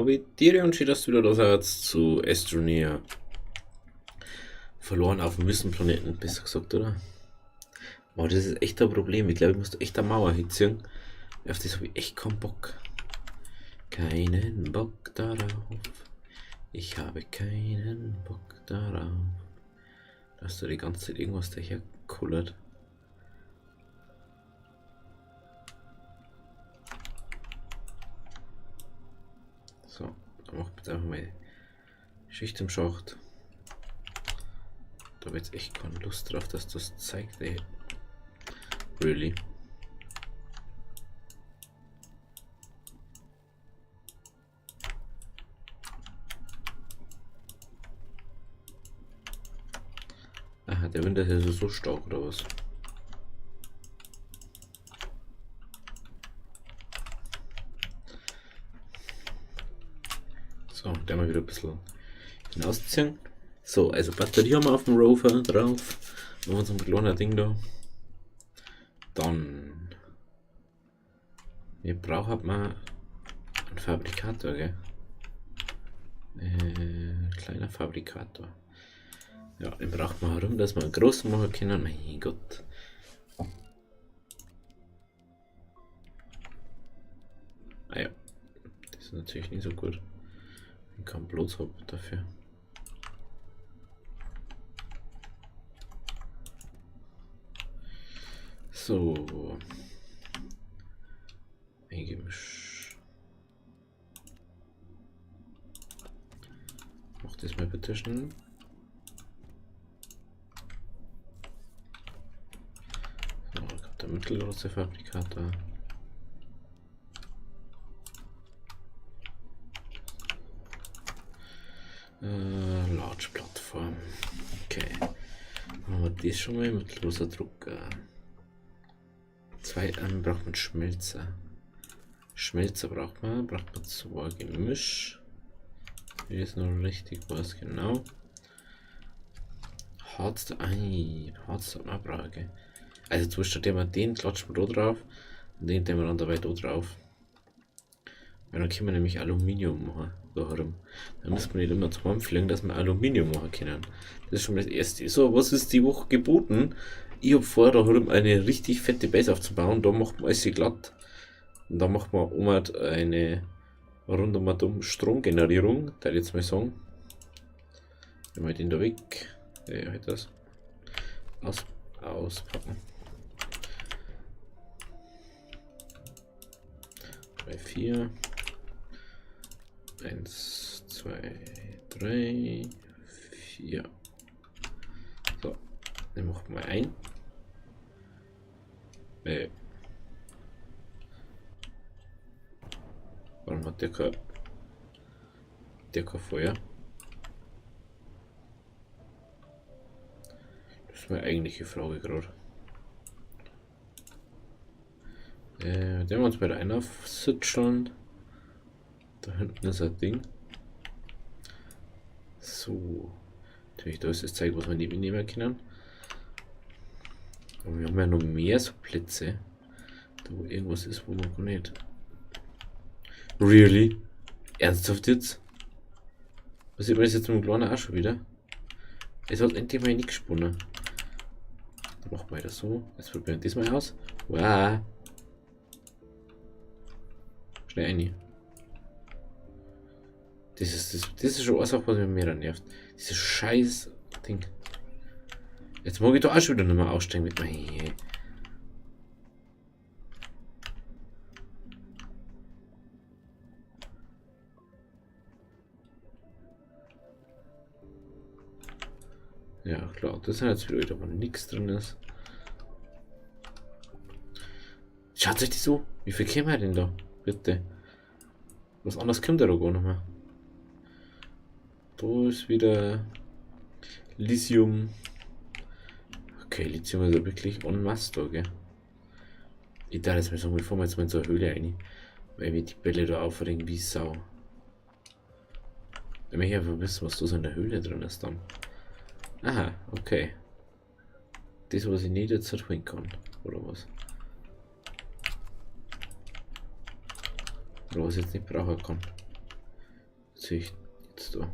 habe Tyrion steht das wieder das Herz zu Estonia. Verloren auf dem Wüstenplaneten, besser gesagt, oder? Boah, das ist echt ein Problem. Ich glaube, ich muss da echt eine Mauer hinziehen. Auf das habe ich echt keinen Bock. Keinen Bock darauf. Ich habe keinen Bock darauf. Dass da die ganze Zeit irgendwas daher kullert. So, dann macht jetzt einfach mal Schicht im Schacht. Da habe ich jetzt echt keine Lust drauf, dass das zeigt, ey. Really. Aha, der Wind ist ja so stark oder was? So, der mal wieder ein bisschen hinausziehen. So, also Batterie haben wir auf dem Rover drauf. Machen wir so ein kleiner Ding da. Dann. Wir brauchen mal einen Fabrikator, gell? Kleiner Fabrikator. Ja, den braucht man herum, dass wir einen großen machen können. Mein Gott. Ah ja, das ist natürlich nicht so gut. Ich kann bloß haben dafür. So. Ein Gemisch. Mach das mal bitte schnell. So, da kommt der mittelgroße Fabrikator. Large Plattform. Okay. Machen wir das schon mal mit großer Drucker. Zwei braucht man Schmelzer. Schmelzer braucht man zwei Gemisch. Wie ist noch richtig was genau? Harz Abrage. Also zum Beispiel wir den klatschen wir da drauf und den wir dann dabei da drauf. Weil dann können wir nämlich Aluminium machen. Da herum. Dann müssen wir nicht immer zusammenfliegen, dass wir Aluminium machen können. Das ist schon mal das erste. So, was ist die Woche geboten? Ich habe vor, da herum eine richtig fette Base aufzubauen. Da macht man alles glatt. Und da macht man eine rundum Stromgenerierung, da jetzt mal sagen. Nehmen wir den da weg. Ja, halt das. Auspacken. 3, 4. 1, 2, 3, 4. So, den machen wir ein. Warum hat der kein Feuer? Das ist meine eigentliche Frage gerade. Den wir uns bei der einen aufsitzen. Da hinten ist ein Ding. So. Natürlich, da ist das Zeug, was wir nicht mitnehmen können. Aber wir haben ja noch mehr so Plätze. Da wo irgendwas ist, wo man gar nicht. Really? Ernsthaft jetzt? Was sieht man jetzt mit dem Kleinen auch schon wieder? Es hat endlich mal nicht gesponnen. Dann machen wir das so. Jetzt probieren wir das mal aus. Wow. Schnell rein. Das ist schon eine Sache, was mich mehr nervt. Dieses scheiß Ding. Jetzt mag ich da auch schon wieder nicht mehr aussteigen mit meinem. Ja, klar, das sind jetzt wieder, aber nichts drin ist. Schaut euch das so. Wie viel kämen wir denn da? Bitte. Was anderes kommt da doch gar nicht mehr. Da ist wieder Lithium. Okay, Lithium ist ja wirklich en masse da, gell? Ich dachte jetzt mal so, wir fahren jetzt mal in so eine Höhle rein. Weil wir die Bälle da aufregen wie Sau. Ich möchte einfach wissen, was da so in der Höhle drin ist dann. Aha, okay. Das, was ich nicht jetzt holen kann, oder was? Oder was ich jetzt nicht brauchen kann. sehe ich jetzt da?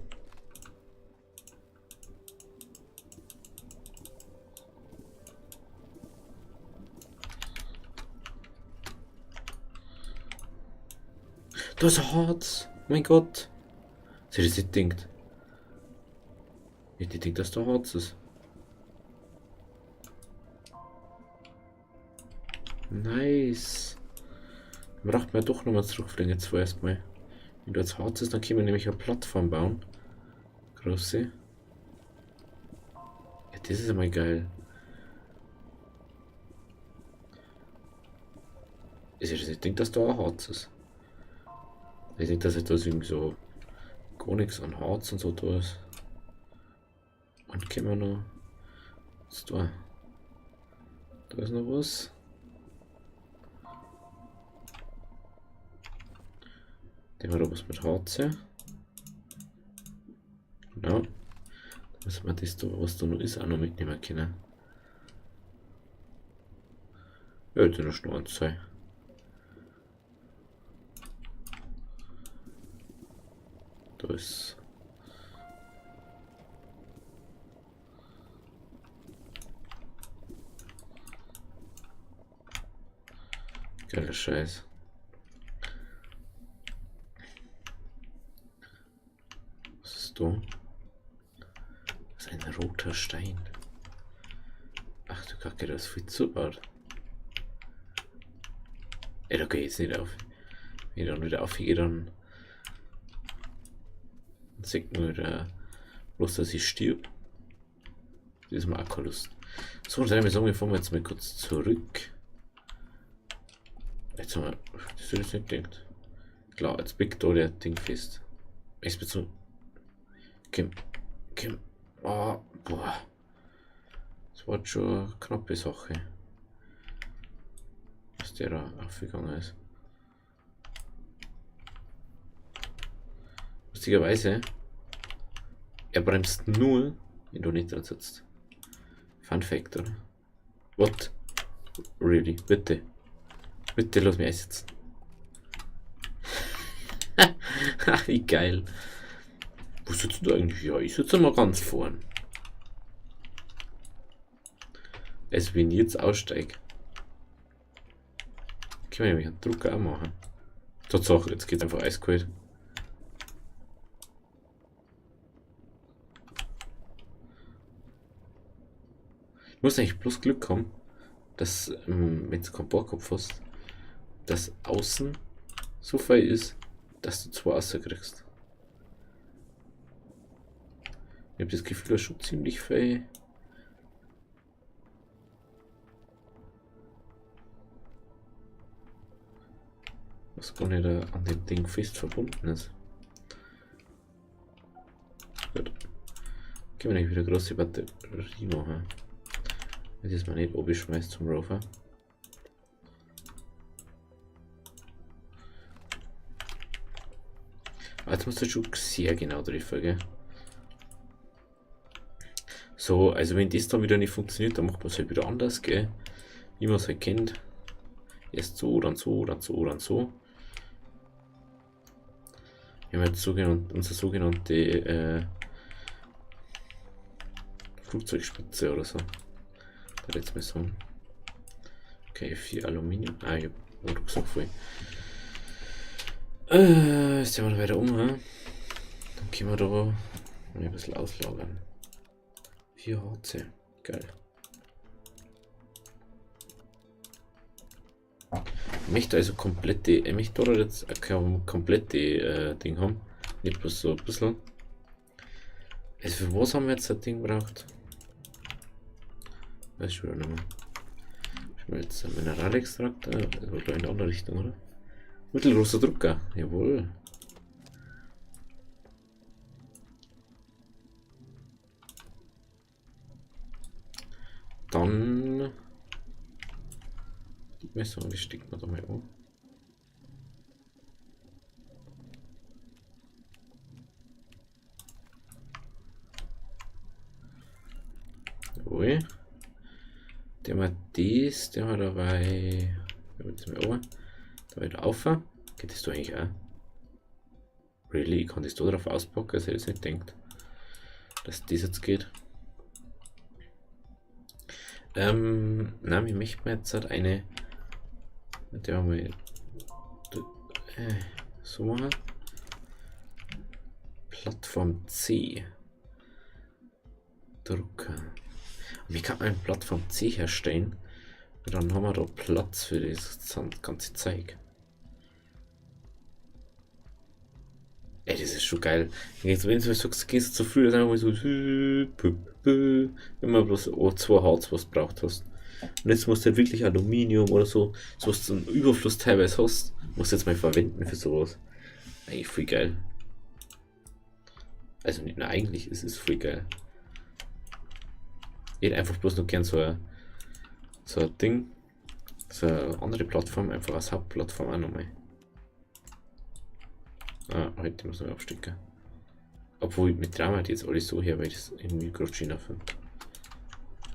Da ist ein Harz! Mein Gott! Sie das nicht denkt. Ich denke, dass da Harz ist. Nice. Braucht man doch nochmal zurückfliegen jetzt vorerst mal. Wenn da jetzt Harz ist, dann können wir nämlich eine Plattform bauen. Große. Ja, das ist einmal geil. Ich denke, dass da ein Harz ist. Ich denke, dass da irgendwie so gar nichts an Harz und so da ist. Und können wir noch. Was ist da? Da ist noch was. Nehmen wir da was mit Harz. Genau. Da müssen wir das da, was da noch ist, auch noch mitnehmen können. Ja, jetzt noch schnell sein. Da ist. Geiler Scheiß. Was ist da? Das ist ein roter Stein. Ach du Kacke, das ist viel zu hart. Ja, da geht es nicht auf. Wenn ich dann wieder aufgehe, dann sieht nur bloß, dass ich stirb. Das ist mir auch keine Lust. So, dann sagen wir, fahren wir jetzt mal kurz zurück. Jetzt haben wir, das hätte ich nicht gedacht. Klar, jetzt biegt da der Ding fest. Ich bin so. Kim. Oh, boah. Das war schon eine knappe Sache. Dass der da aufgegangen ist. Lustigerweise, er bremst nur, wenn du nicht dran sitzt. Fun Fact, oder? What? Really? Bitte. Bitte lass mich einsitzen. Wie geil. Wo sitzt du eigentlich? Ja, ich sitze mal ganz vorn. Also wenn ich jetzt aussteige, können wir nämlich einen Drucker auch machen. Tatsache, jetzt geht einfach eiskalt. Du musst eigentlich bloß Glück haben, dass, wenn du keinen Bohrkopf hast, dass außen so viel ist, dass du zwei rauskriegst. Ich habe das Gefühl, dass schon ziemlich viel. Was gar nicht an dem Ding fest verbunden ist. Gut. Gehen wir nicht wieder große Batterie machen. Wenn das mal nicht oben schmeißt zum Rover. Aber jetzt musst du schon sehr genau treffen, gell? So, also wenn das dann wieder nicht funktioniert, dann macht man es halt wieder anders, gell? Wie man es halt kennt. Erst so, dann so, dann so, dann so. Wir haben jetzt unsere sogenannte Flugzeugspitze oder so. Da jetzt mal so. Okay, 4 Aluminium. Ah, ich hab Rucksack voll. Jetzt sind wir weiter um, he? Dann können wir da mal ein bisschen auslagern. 4 HC. Geil. Ich möchte also komplette, ich möchte da jetzt kein komplette Ding haben. Nicht bloß so ein bisschen. Also für was haben wir jetzt das Ding braucht? Weiß ich schon nicht mehr. Ich will jetzt einen Mineralextrakt, oder in eine andere Richtung, oder? Mittelgroßer Drucker, jawohl. Dann die Messung, die steckt man da mal an. Jawohl. Der haben wir das, der haben wir dabei. Jetzt mal oben. Da wieder auf. Geht das da eigentlich auch? Really? Ich kann das da drauf auspacken, dass ich jetzt nicht denkt, dass das jetzt geht. Nein, ich möchte mir jetzt halt eine. Der haben wir so machen. Plattform C. Drucker. Und wie kann man eine Plattform C herstellen? Und dann haben wir da Platz für das ganze Zeug. Ey, das ist schon geil. Jetzt, wenn du sagst, gehst zu früh, dann einfach mal so. Immer bloß zwei Harz, was du braucht hast. Und jetzt musst du halt wirklich Aluminium oder so, was du einen Überfluss teilweise hast, musst du jetzt mal verwenden für sowas. Eigentlich voll geil. Also nicht nur eigentlich, es ist voll geil. Ich hätte einfach bloß noch gern so ein Ding, so eine andere Plattform, einfach als Hauptplattform auch nochmal. Heute muss ich noch abstecken. Obwohl mit Drama die jetzt alle so her, weil ich das irgendwie gerade schöner finde.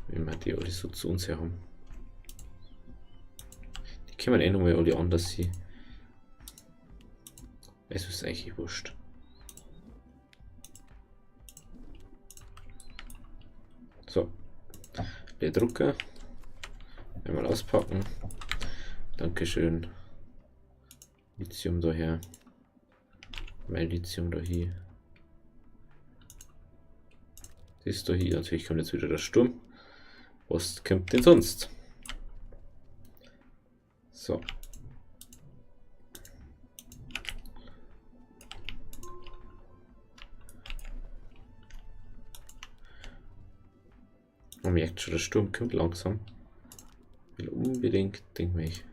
Wenn wir die alle so zu uns her haben. Die können wir eh nochmal alle anders sehen. Es ist eigentlich wurscht. So. Der Drucker. Einmal auspacken. Dankeschön. Lithium daher. Mein Lithium da hier. Das ist da hier. Natürlich kommt jetzt wieder der Sturm. Was kommt denn sonst? So. Man merkt schon, der Sturm kommt langsam. Ich will unbedingt, denke ich.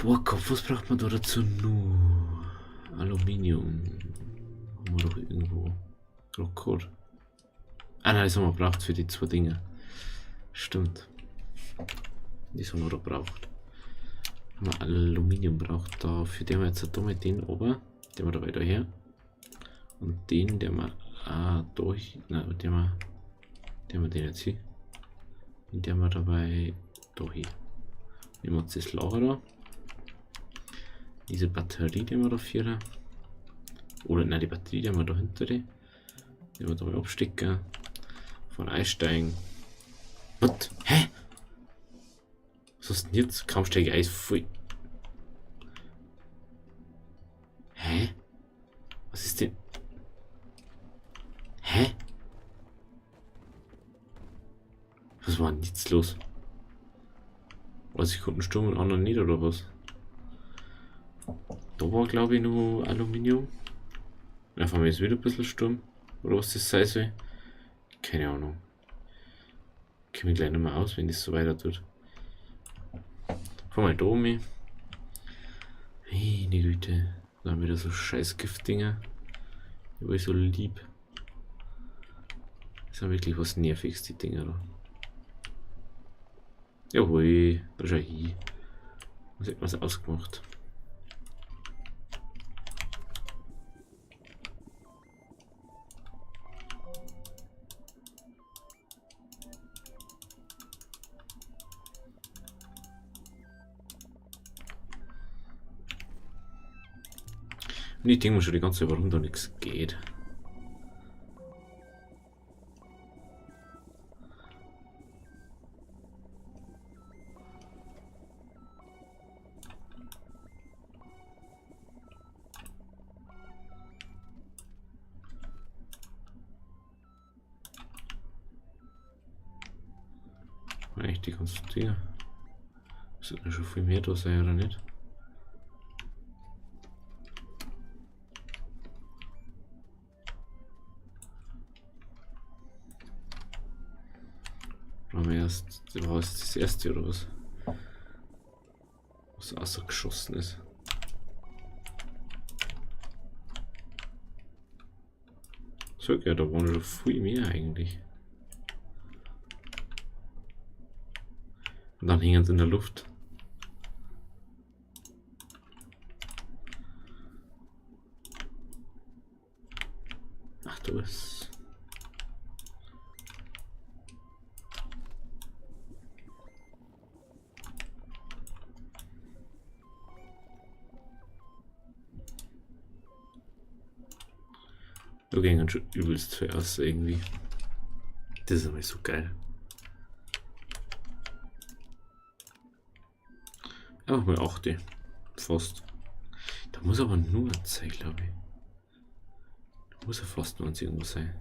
Boah, Kopf, was braucht man da dazu? Nur Aluminium. Haben wir doch irgendwo. Rockcore. Ah nein, das haben wir braucht für die zwei Dinge. Stimmt. Das haben wir da braucht. Haben wir Aluminium braucht. Dafür den wir jetzt da mit den oben. Den wir da weiter her. Und den, der wir durch. Nein, den wir den jetzt hier. Und der wir dabei da hier. Nehmen wir uns das Lager da. Diese Batterie, die wir da führen. Oder nein, die Batterie, die wir da hinter die wir da mal abstecken. Von einsteigen. What? Hä? Was ist denn jetzt? Kaum steige Eis voll. Hä? Was ist denn? Hä? Was war denn jetzt los? 30 Sekunden Sturm und anderen nicht, oder was? Da war, glaube ich, nur Aluminium. Einfach mal ist wieder ein bisschen Sturm. Oder was das sein soll. Keine Ahnung. Ich kenne mich gleich nicht mehr aus, wenn das so weiter tut. Fahr mal da um. Hey, die Güte. Da haben wir wieder so scheiß Giftdinger. Die war ich so lieb. Das ist wirklich was Nerviges, die Dinger da. Jawohl, da schau hin. Was hat man so ausgemacht? Und ich denke mir schon die ganze Zeit, warum da nichts geht. Eigentlich die ganzen Dinger. Sollte schon viel mehr da sein, oder nicht? War es das erste oder was? Was außer geschossen ist. So, ja, da waren schon viel mehr eigentlich. Und dann hängen sie in der Luft. Ach du es. Da gingen schon übelst viel aus irgendwie. Das ist immer so geil. Einfach mal 8. Fast. Da muss aber nur sein, glaube ich. Da muss ja fast nur irgendwo sein.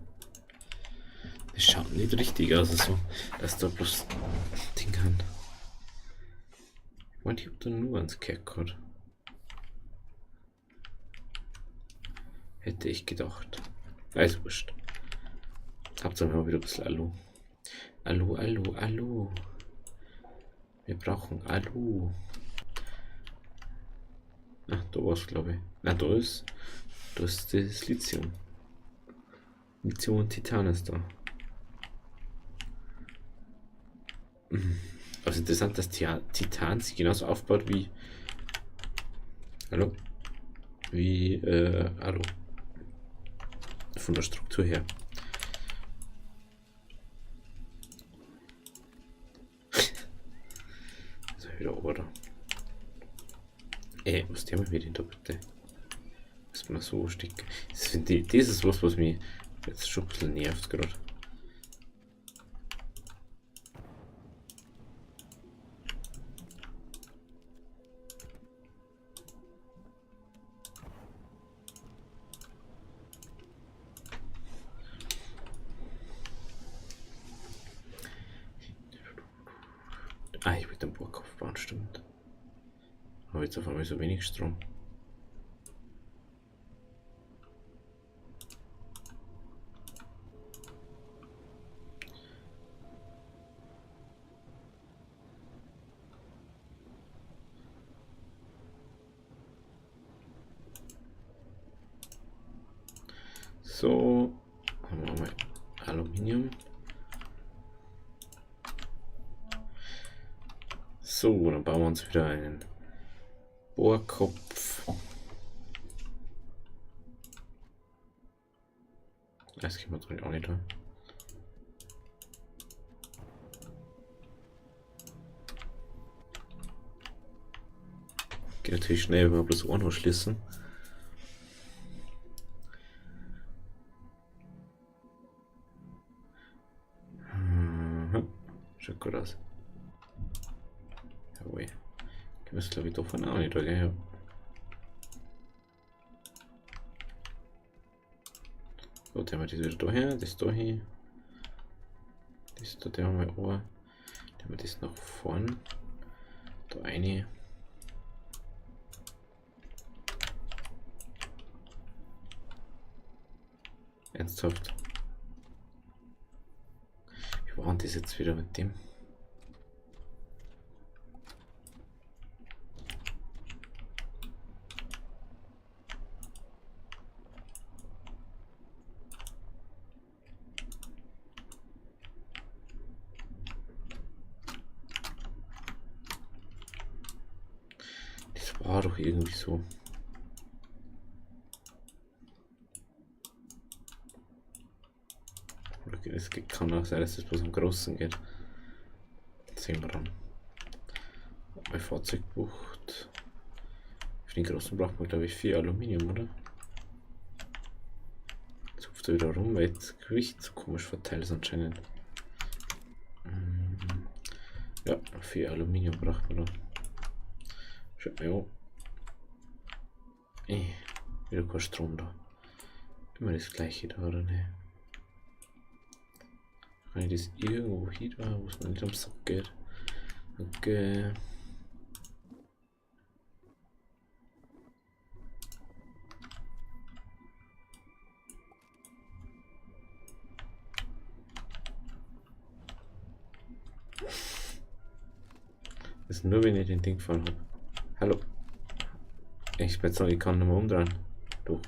Das schaut nicht richtig aus, so, dass da bloß Ding kann. Ich meine, ich hab da nur ans Kerk gehabt. Hätte ich gedacht. Also wurscht. Hauptsache wir haben wieder ein bisschen Alu. Alu, Alu, Alu. Wir brauchen Alu. Ach, da war's, glaube ich. Na, da ist das Lithium. Lithium und Titan ist da. Also interessant, dass Titan sich genauso aufbaut wie. Hallo? Wie Alu. Von der Struktur her. Also wieder oder. Was der mir da bitte? Ist mal so stick. Das ist was mich jetzt schon ein bisschen nervt gerade. Ich will den Burgkopf bauen, stimmt. Aber jetzt auf einmal so wenig Strom. So, haben wir mal Aluminium. So, dann bauen wir uns wieder einen Bohrkopf. Das kriegen wir natürlich auch nicht da. Geht natürlich schnell, wenn wir bloß Ohren schließen. Schaut gut aus. Jawohl. Ich muss glaube ich davon auch nicht, gell? Ja. So, dann haben wir das wieder daher, das dahin. Das da haben wir auch. Dann haben wir das nach vorn. Da eine. Ernsthaft. Wie war denn das jetzt wieder mit dem? Das war doch irgendwie so. Es kann auch sein, dass das bloß am Großen geht. Das sehen wir dann. Bei Fahrzeugbucht. Für den Großen braucht man glaube ich 4 Aluminium, oder? Jetzt hupft er wieder rum, weil das Gewicht so komisch verteilt ist anscheinend. Ja, 4 Aluminium braucht man da. Schaut mal an. Wieder kein Strom da. Immer das gleiche da, oder ne? Kann ich das irgendwo hier da, wo es mir nicht ums Sack geht? Okay. Das ist nur, wenn ich den Ding gefahren habe. Hallo. Ich bin jetzt noch, ich kann nicht mehr umdrehen. Doch.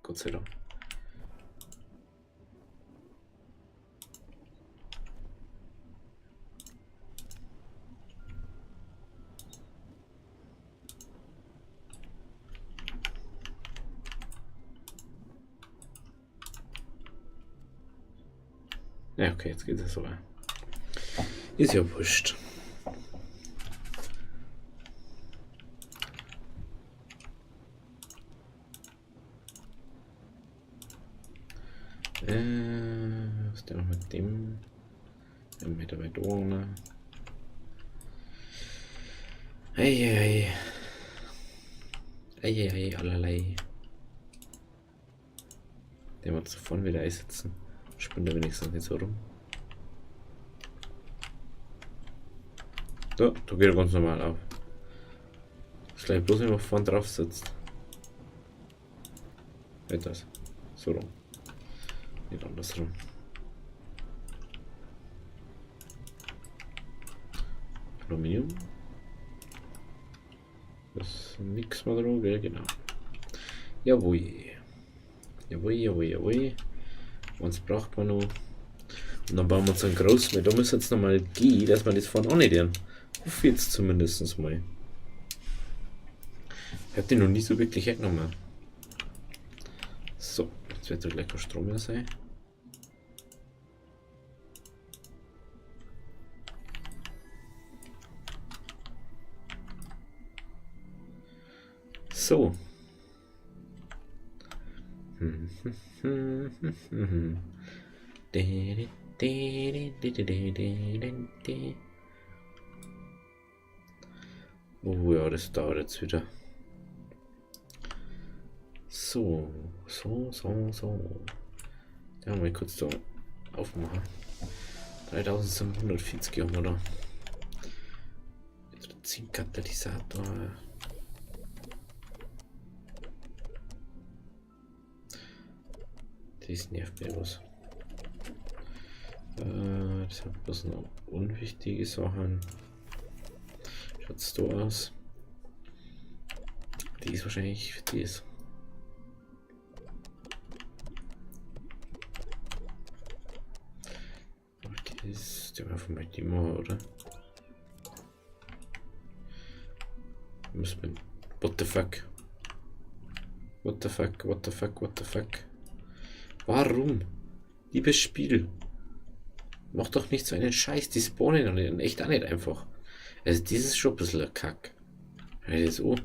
Gott sei Dank. Ja, okay, jetzt geht es so. Ist ja wurscht. Was ist denn noch mit dem? 1 Meter weit ohne. Eieiei. Eieiei, allerlei. Der wird vorne wieder einsetzen. Spinnt er wenigstens nicht so rum. So, da geht er ganz normal auf. Das gleich bloß nicht, vorne drauf sitzt. Nicht das. So rum. Nicht andersrum. Aluminium. Das ist nix mehr drauf, gell? Genau. Jawohl. Jawohl, jawohl, jawohl. Was braucht man noch? Und dann bauen wir uns einen groß mit. Da muss jetzt nochmal gehen, dass man das vorne auch nicht lernen. Hoffe jetzt zumindest mal. Ich habe den noch nie so wirklich weggenommen. So, jetzt wird da gleich kein Strom mehr sein. So. Oh ja, das dauert jetzt wieder. So. Da haben wir kurz da aufmachen. 3740 haben wir da. Zinkkatalysator. Das nervt mir was. Das hat bloß noch unwichtige Sachen. Schaut's da aus. Die ist wahrscheinlich für das. Aber die ist der von meinem Team, oder? Muss man. What the fuck? What the fuck? What the fuck? What the fuck? Warum? Liebes Spiel. Mach doch nicht so einen Scheiß. Die spawnen dann echt auch nicht einfach. Also dieses ist schon ein bisschen ein Kack. Hör das so.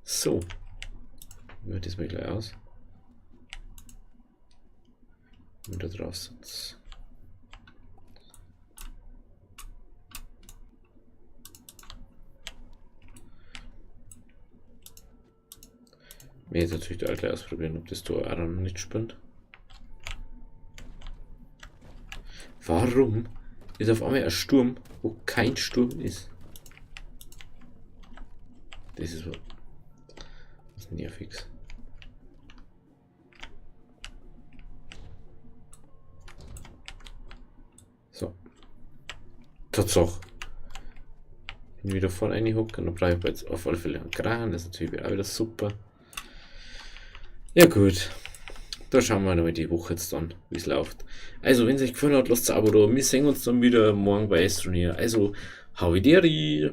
So. Wird das mal gleich aus. Und da drauf sitzt. Mir jetzt natürlich da gleich ausprobieren, ob das Tor auch noch nicht spinnt. Warum ist auf einmal ein Sturm, wo kein Sturm ist? Das ist was nerviges. So. Tatsache. Bin wieder voll reingehuckt und dann bleibe ich jetzt auf alle Fälle am Kragen. Das ist natürlich auch wieder super. Ja gut, da schauen wir mal die Woche jetzt dann, wie es läuft. Also, wenn es euch gefallen hat, lasst ein Abo da. Wir sehen uns dann wieder morgen bei Astroneer. Also, hau die